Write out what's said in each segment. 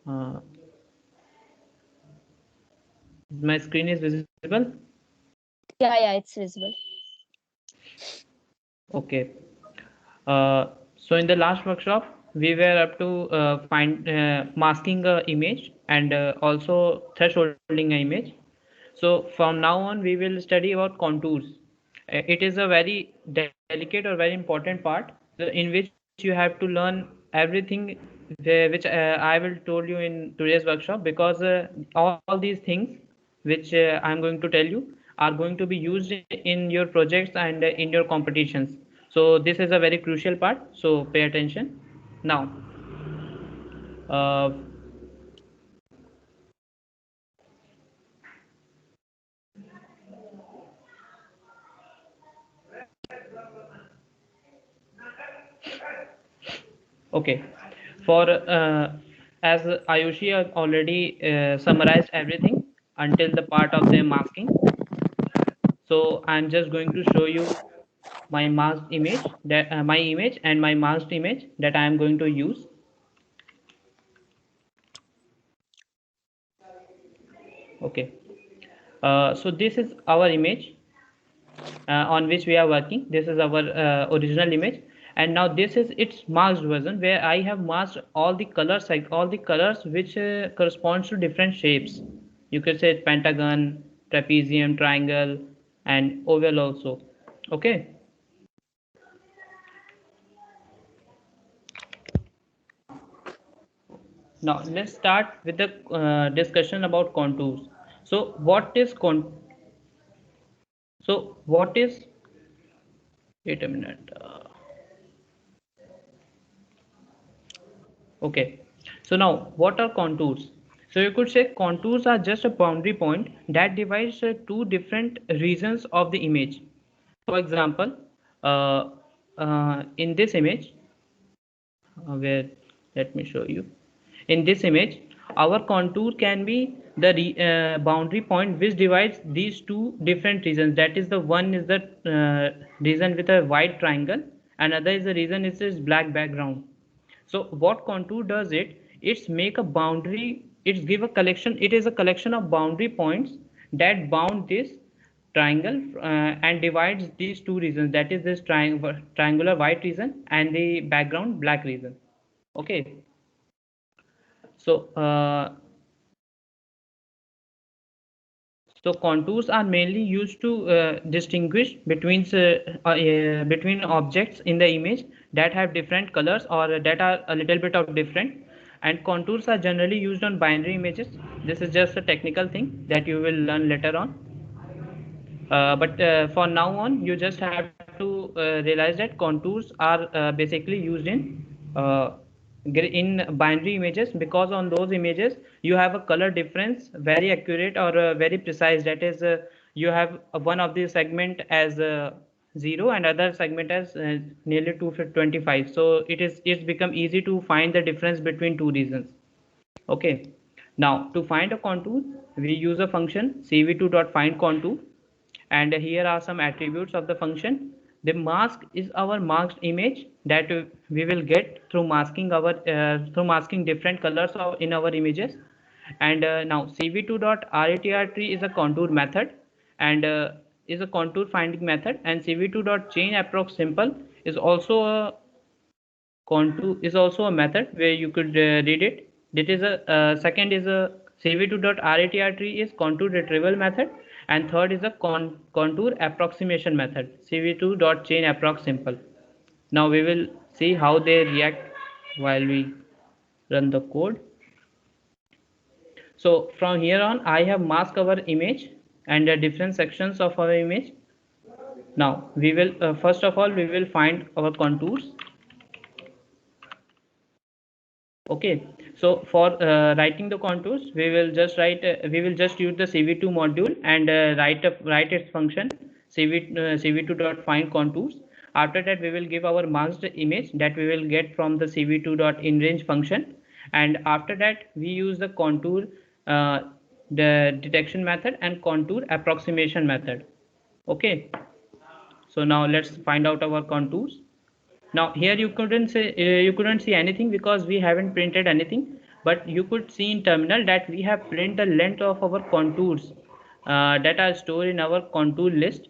Uh, my screen is visible. Yeah, it's visible. Okay. So in the last workshop, we were up to find masking a image and also thresholding a image. So from now on, we will study about contours. It is a very delicate or very important part in which you have to learn everything which I will told you in today's workshop, because all these things which I'm going to tell you are going to be used in your projects and in your competitions. So this is a very crucial part. So pay attention. Now, uh, okay. For as Ayushi has already summarized everything until the part of the masking. So I'm just going to show you my masked image, that my image and my masked image that I am going to use. Okay. So this is our image on which we are working. This is our original image, and now this is its masked version, where I have masked all the colors, like all the colors which corresponds to different shapes. You could say pentagon, trapezium, triangle, and oval also. Okay. Now let's start with the discussion about contours. So what is so what is wait a minute. Okay, so now what are contours? So you could say contours are just a boundary point that divides two different regions of the image. For example, uh, in this image, where let me show you. In this image, our contour can be the boundary point which divides these two different regions. That is, the one is the region with a white triangle, another is the region is this black background. So what contour does it? It's make a boundary. It's give a collection. It is a collection of boundary points that bound this triangle and divides these two regions. That is this triangular white region and the background black region. Okay. So so contours are mainly used to distinguish between objects in the image that have different colors or that are a little bit of different. And contours are generally used on binary images. This is just a technical thing that you will learn later on. But for now on, you just have to realize that contours are basically used uh, in binary images, because on those images you have a color difference very accurate or very precise. That is, you have one of the segment as 0 and other segment as nearly 225. So it's become easy to find the difference between two regions. Okay. Now to find a contour, we use a function cv2.findContour, and here are some attributes of the function. The mask is our masked image that we will get through masking different colors in our images. And now cv2.retr is a contour method, and is a contour finding method, and cv2.chainApproxSimple is also a contour is also a method where you could read it. It is a second is a cv2.retr is contour retrieval method, and third is a contour approximation method, cv2.chainApproxSimple. Now we will see how they react while we run the code. So from here on, I have masked our image and the different sections of our image. Now we will first of all we will find our contours. Okay, so for writing the contours, we will just use the cv2 module and write its function cv2.findContours. After that, we will give our masked image that we will get from the cv2.inRange function, and after that we use the contour the detection method and contour approximation method. Okay, so now let's find out our contours. Now here you couldn't see anything because we haven't printed anything. but you could see in terminal that we have print the length of our contours that are stored in our contour list.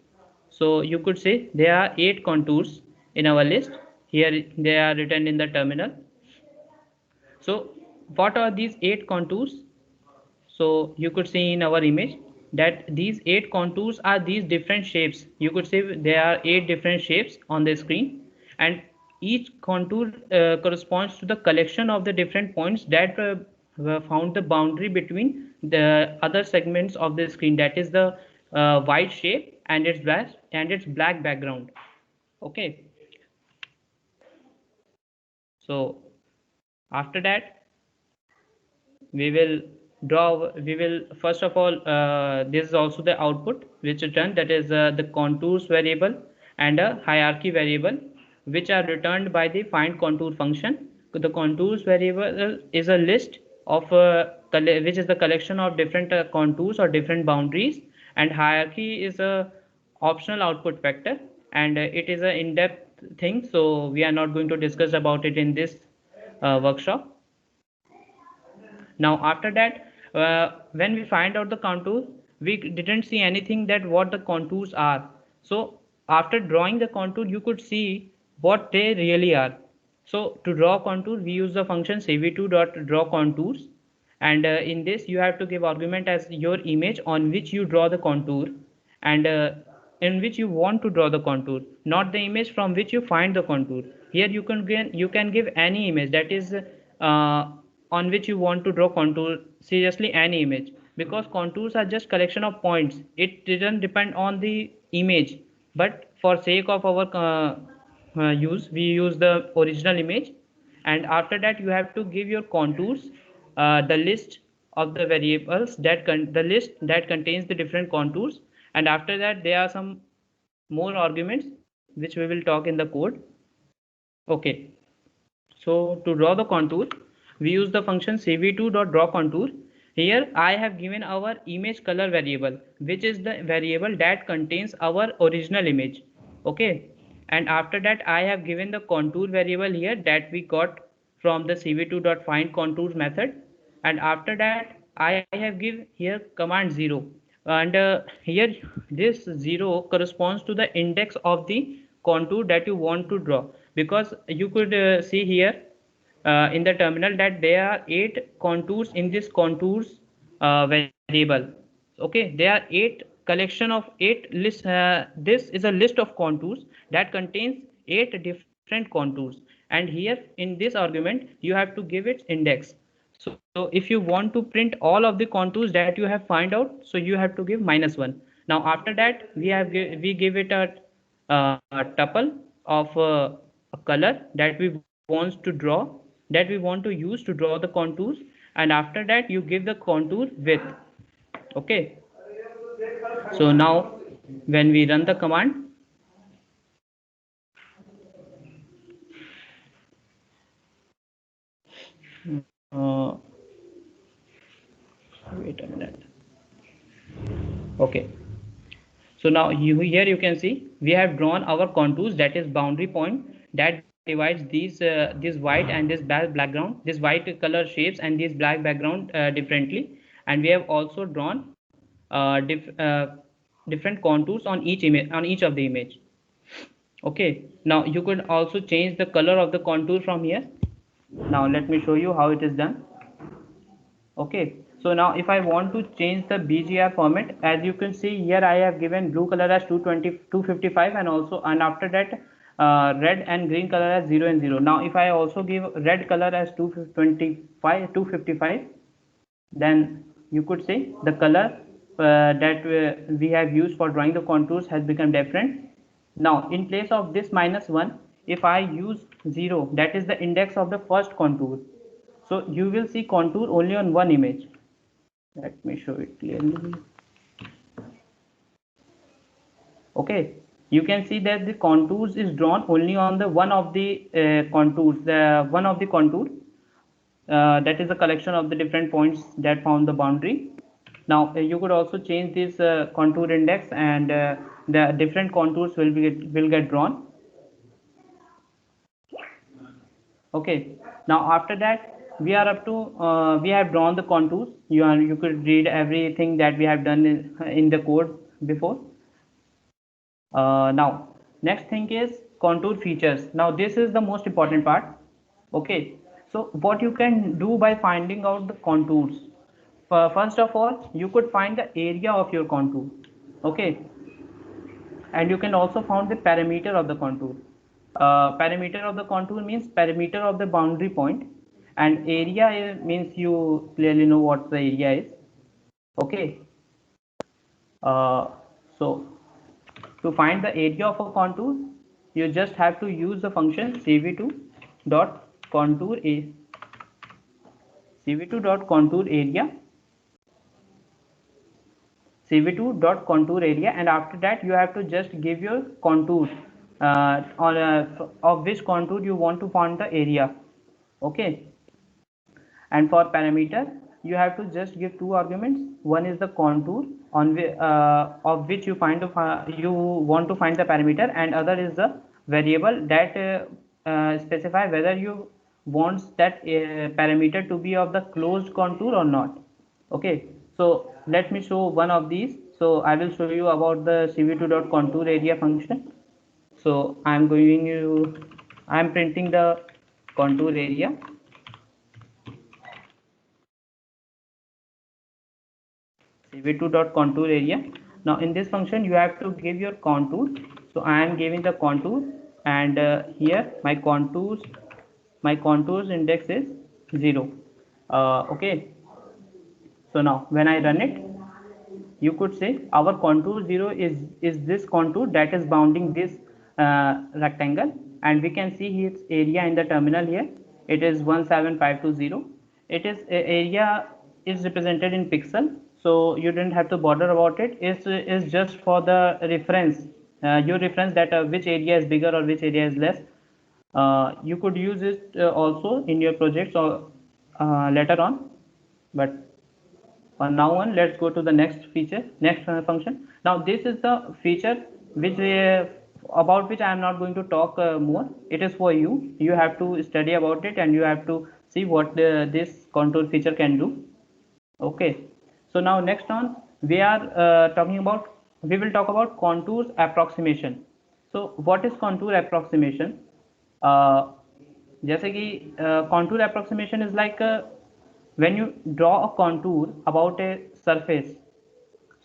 So you could say there are 8 contours in our list. Here they are written in the terminal. So what are these 8 contours? So you could see in our image that these 8 contours are these different shapes. You could say there are 8 different shapes on the screen, and each contour corresponds to the collection of the different points that found the boundary between the other segments of the screen, that is the white shape and its black background. Okay, so after that we will first of all this is also the output which returned, that is the contours variable and a hierarchy variable, which are returned by the find contour function. The contours variable is a list of which is the collection of different contours or different boundaries, and hierarchy is a optional output vector, and it is an in-depth thing, so we are not going to discuss about it in this workshop. Now after that, when we find out the contour, we didn't see anything that what the contours are. So after drawing the contour, you could see what they really are. So to draw contour, we use the function cv2.drawContours, and in this you have to give argument as your image on which you draw the contour, and in which you want to draw the contour, not the image from which you find the contour. Here you can give any image, that is on which you want to draw contour, seriously any image, because contours are just collection of points. It doesn't depend on the image, but for sake of our use, we use the original image. And after that you have to give your contours the list of the variables the list that contains the different contours, and after that there are some more arguments which we will talk in the code. Okay, so to draw the contour, we use the function cv2.drawContour. Here I have given our image color variable, which is the variable that contains our original image. Okay, and after that I have given the contour variable here that we got from the cv2.findContours method, and after that I have give here command 0, and here this 0 corresponds to the index of the contour that you want to draw, because you could see here in the terminal that there are 8 contours in this contours variable. Okay, there are 8 collection of 8 list. This is a list of contours that contains 8 different contours, and here in this argument you have to give its index. So if you want to print all of the contours that you have find out, so you have to give -1. Now after that we give it a tuple of a color that we want to draw, that we want to use to draw the contours, and after that you give the contour width. Okay, so now when we run the command, uh, wait a minute. Okay, so now here you can see we have drawn our contours, that is boundary point that divides this white and this black background, this white color shapes and this black background differently, and we have also drawn different contours on each image, on each of the image. Okay, now you could also change the color of the contour from here. Now let me show you how it is done. Okay, so now if I want to change the BGR format, as you can see here I have given blue color as 255, and also and after that red and green color as 0 and 0. Now if I also give red color as 255, then you could say the color that we have used for drawing the contours has become different. Now in place of this -1, if I use 0, that is the index of the first contour, so you will see contour only on one image. Let me show it clearly. Okay, you can see that the contours is drawn only on the one of the contours, the one of the contour that is a collection of the different points that found the boundary. Now you could also change this contour index, and the different contours will get drawn. Okay, now after that we are up to we have drawn the contours. You could read everything that we have done in the code before. Now next thing is contour features. Now this is the most important part. Okay, so what you can do by finding out the contours, first of all you could find the area of your contour. Okay, and you can also find the parameter of the contour. Parameter of the contour means parameter of the boundary point, and area means you clearly know what the area is. Okay, uh, so to find the area of a contour, you just have to use the function cv2 dot contour a cv2 dot contour area cv2 dot contour area, and after that you have to just give your contour of which contour you want to find the area. Okay, and for parameter you have to just give two arguments. One is the contour of which you want to find the parameter, and other is the variable that specify whether you wants that parameter to be of the closed contour or not. Okay, so let me show one of these. So I will show you about the cv2.contour area function. So I'm printing the contour area. cv2.contour area. Now in this function you have to give your contour. So I am giving the contour, and here my contours index is 0. Okay, so now when I run it, you could say our contour 0 is this contour that is bounding this rectangle, and we can see its area in the terminal here. It is 17520. It is area is represented in pixel, so you didn't have to bother about it. Is just for the reference, your reference that which area is bigger or which area is less. You could use it also in your projects or later on, but now on, let's go to the next feature, next function. Now this is the feature which about which I am not going to talk more. It is for you. You have to study about it, and you have to see what this contour feature can do. Okay, so now next on we are we will talk about contours approximation. So what is contour approximation? uh, जैसे कि contour approximation is like when you draw a contour about a surface,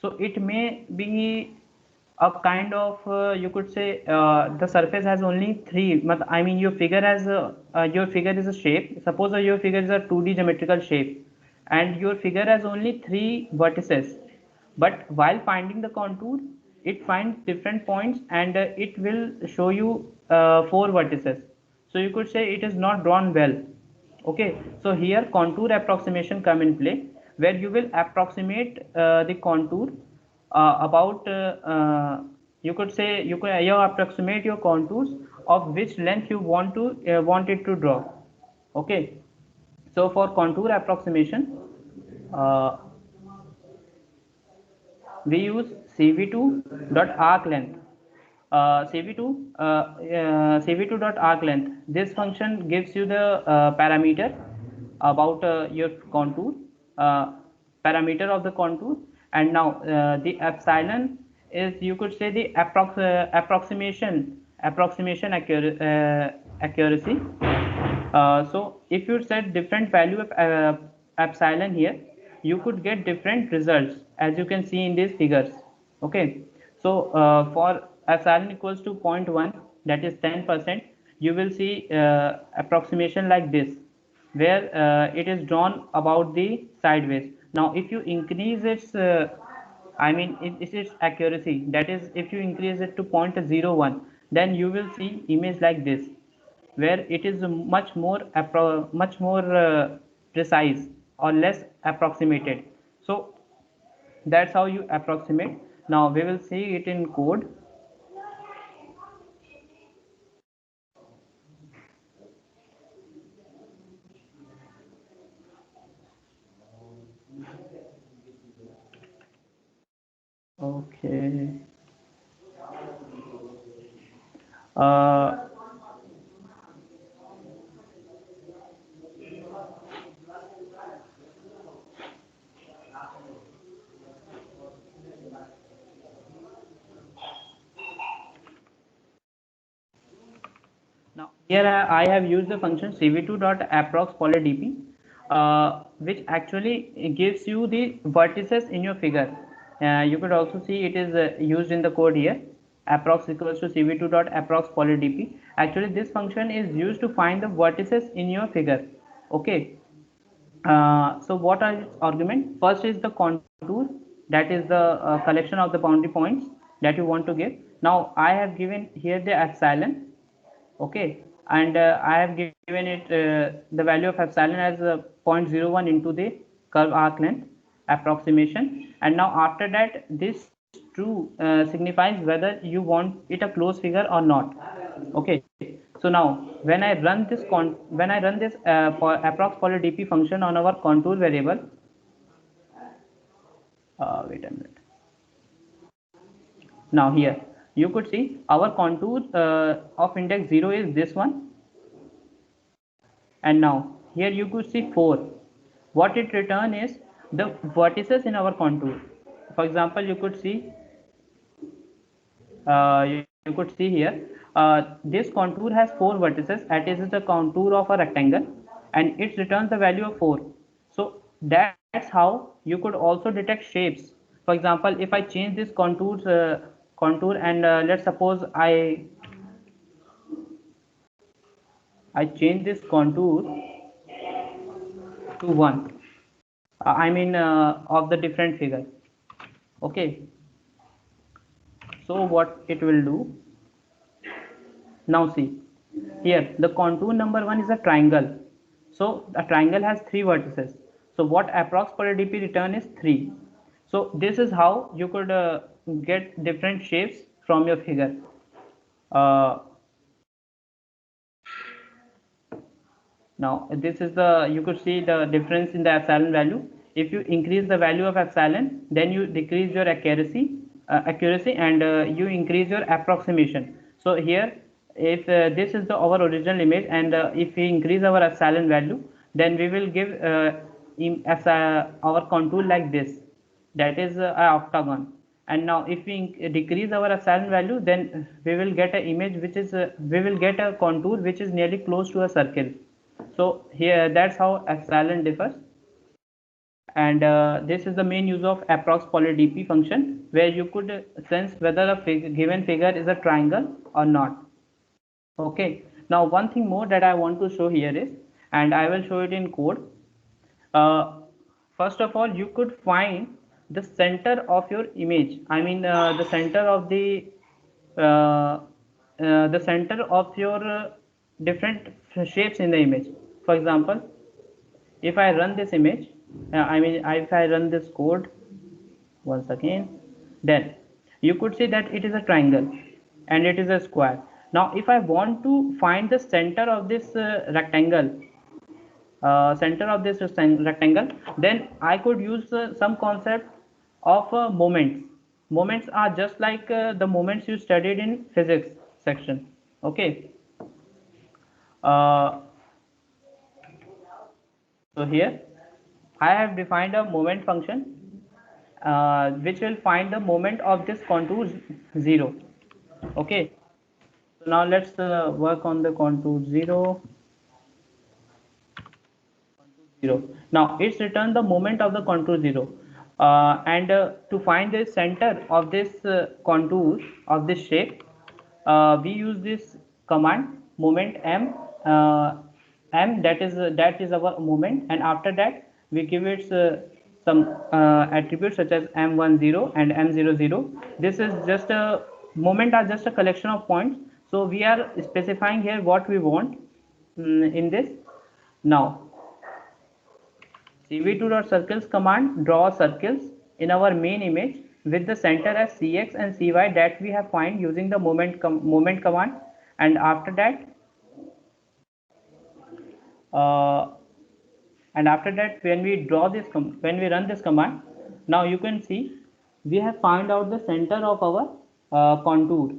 so it may be a kind of you could say the surface has only three, I mean your figure is a shape. Suppose your figure is a 2D geometrical shape, and your figure has only three vertices, but while finding the contour it finds different points, and it will show you four vertices. So you could say it is not drawn well. Okay, so here contour approximation come in play, where you will approximate the contour about you could say you approximate your contours of which length you want it to draw. Okay, so for contour approximation uh, we use cv2.arclength. cv2.arclength. This function gives you the parameter about your contour, uh, parameter of the contour, and now the epsilon is, you could say, the approximation accuracy. So if you set different value of epsilon here, you could get different results, as you can see in these figures. Okay, so for epsilon equals to 0.1, that is 10%, you will see approximation like this, where it is drawn about the sideways. Now if you increase its it is accuracy, that is if you increase it to 0.01, then you will see image like this, where it is much more precise or less approximated. So that's how you approximate. Now we will see it in code. Okay, uh, Here I have used the function cv2.approx_polydp, which actually gives you the vertices in your figure. You could also see it is used in the code here. Approx equals to cv2.approx_polydp. Actually, this function is used to find the vertices in your figure. Okay. So what are its argument? First is the contour, that is the collection of the boundary points that you want to give. Now I have given here the epsilon. Okay, and I have given it the value of epsilon as 0.01 into the curve arc length approximation, and now after that this true signifies whether you want it a closed figure or not. Okay, so now when I run this approx polydp function on our contour variable, wait a minute. Now here you could see our contour of index 0 is this one, and now here you could see 4. What it return is the vertices in our contour. For example, you could see here this contour has 4 vertices, that is the contour of a rectangle, and it returns the value of 4. So that's how you could also detect shapes. For example, if I change this contour and let's suppose I change this contour to 1, I mean of the different figure. Okay, so what it will do, now see here the contour number 1 is a triangle, so a triangle has 3 vertices, so what approx polydp return is 3. So this is how you could get different shapes from your figure. uh, Now this is the, you could see the difference in the epsilon value. If you increase the value of epsilon, then you decrease your accuracy, and you increase your approximation. So here, if this is the our original image, and if we increase our epsilon value, then we will give our contour like this, that is a octagon. And now if we decrease our epsilon value, then we will get an image which is we will get a contour which is nearly close to a circle. So here that's how epsilon differs, and this is the main use of approx polydp function, where you could sense whether a given figure is a triangle or not. Okay, now one thing more that I want to show here is, and I will show it in code. uh, First of all, you could find the center of your image, I mean the center of the center of your different shapes in the image. For example, if I run this image, if I run this code once again, then you could see that it is a triangle and it is a square. Now if I want to find the center of this rectangle, then I could use some concept of moments. Moments are just like the moments you studied in physics section. Okay, uh, so here I have defined a moment function which will find the moment of this contour 0. Okay, so now let's work on the contour 0. Now it's returned the moment of the contour 0, and to find the center of this contour of this shape, we use this command moment m, that is our moment, and after that we give it some attributes such as m10 and m00. This is just a moment are just a collection of points, so we are specifying here what we want in this. Now cv2.circles command draws circles in our main image with the center as cx and cy that we have find using the moment command. And after that uh, when we draw this when we run this command, now you can see we have found out the center of our contour.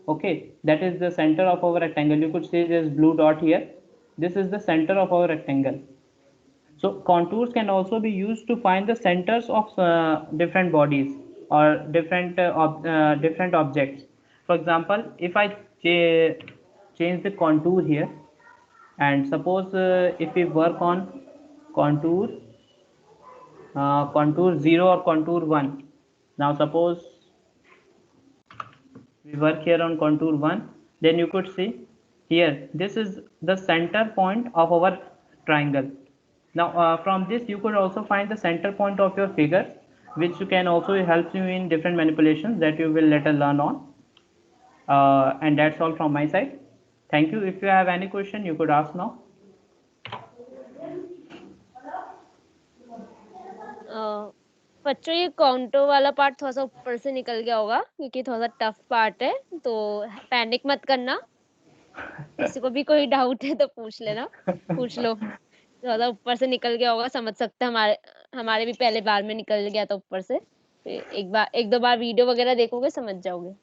Okay, that is the center of our rectangle. You could see this blue dot here, this is the center of our rectangle. So contours can also be used to find the centers of different bodies or different objects. For example, if I change the contour here, and suppose if we work on contour 0 or contour 1. Now suppose we work here on contour 1, then you could see here this is the center point of our triangle. Now from this you could also find the center point of your figure, which you can also help you in different manipulations that you will later learn on. And that's all from my side. Thank you. If you have any question you could ask now. बच्चों ये कॉन्टो वाला part थोड़ा सा ऊपर से निकल गया होगा क्योंकि थोड़ा सा टफ पार्ट है, तो पैनिक मत करना। किसी को भी कोई डाउट है तो पूछ लेना, पूछ लो। थोड़ा सा ऊपर से निकल गया होगा, समझ सकते हैं, हमारे भी पहले बार में निकल गया था ऊपर से। एक दो बार वीडियो वगैरह देखोगे समझ जाओगे।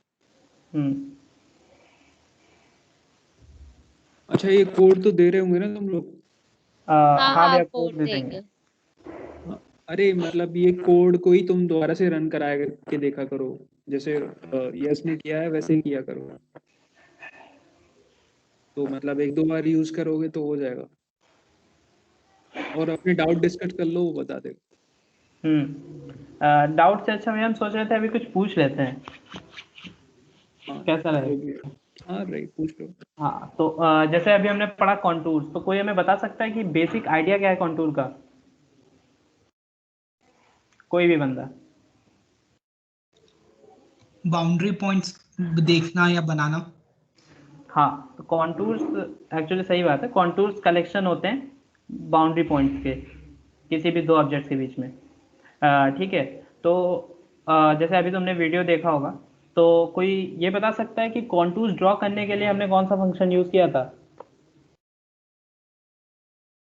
अच्छा, ये कोड तो दे रहे होंगे ना तुम लोग? हाँ भैया, कोड कोड दे देंगे। अरे मतलब ये कोड को ही तुम दोबारा से रन करा के देखा करो, जैसे यस ने किया है वैसे ही किया करो, तो मतलब एक दो बार यूज करोगे तो हो जाएगा। और अपने डाउट डिस्कस कर लो, वो बता देगा। डाउट से अच्छा भैया हम सोच रहे थे अभी कुछ पूछ लेते हैं। कैसा रहेगा? हाँ रही, पूछ लो। हाँ, तो जैसे अभी हमने पढ़ा कॉन्टूर, तो कोई हमें बता सकता है कि बेसिक आइडिया क्या है कॉन्टूर का? कोई भी बंदा। बाउंड्री पॉइंट्स देखना या बनाना। हाँ, तो कॉन्टूर्स एक्चुअली सही बात है, कॉन्टूर्स कलेक्शन होते हैं बाउंड्री पॉइंट्स के, किसी भी दो ऑब्जेक्ट के बीच में। ठीक है, तो जैसे अभी तुमने वीडियो देखा होगा, तो कोई ये बता सकता है कि कॉन्टूर्स ड्रॉ करने के लिए हमने कौन सा फंक्शन यूज़ किया था?